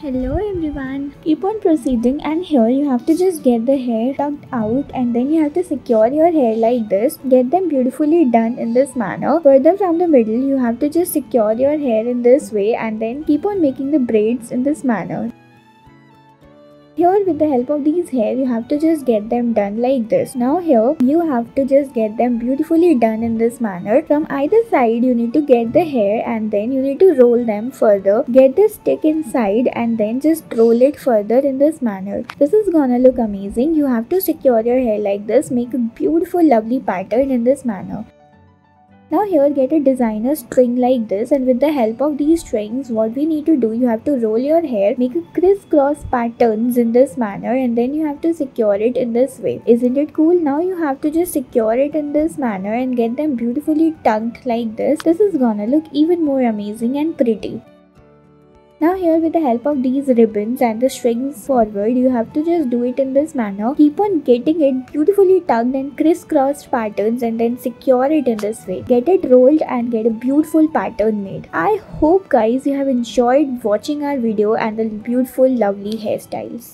Hello everyone, keep on proceeding, and here you have to just get the hair tucked out and then you have to secure your hair like this. Get them beautifully done in this manner. Further from the middle you have to just secure your hair in this way and then keep on making the braids in this manner. Here with the help of these hair you have to just get them done like this. Now here you have to just get them beautifully done in this manner. From either side you need to get the hair and then you need to roll them further. Get the stick inside and then just roll it further in this manner. This is gonna look amazing. You have to secure your hair like this. Make a beautiful lovely pattern in this manner. Now here get a designer string like this, and with the help of these strings what we need to do, you have to roll your hair, make a crisscross patterns in this manner and then you have to secure it in this way. Isn't it cool? Now you have to just secure it in this manner and get them beautifully tucked like this. This is gonna look even more amazing and pretty. Now here with the help of these ribbons and the strings forward, you have to just do it in this manner. Keep on getting it beautifully tucked and crisscrossed patterns and then secure it in this way. Get it rolled and get a beautiful pattern made. I hope guys you have enjoyed watching our video and the beautiful lovely hairstyles.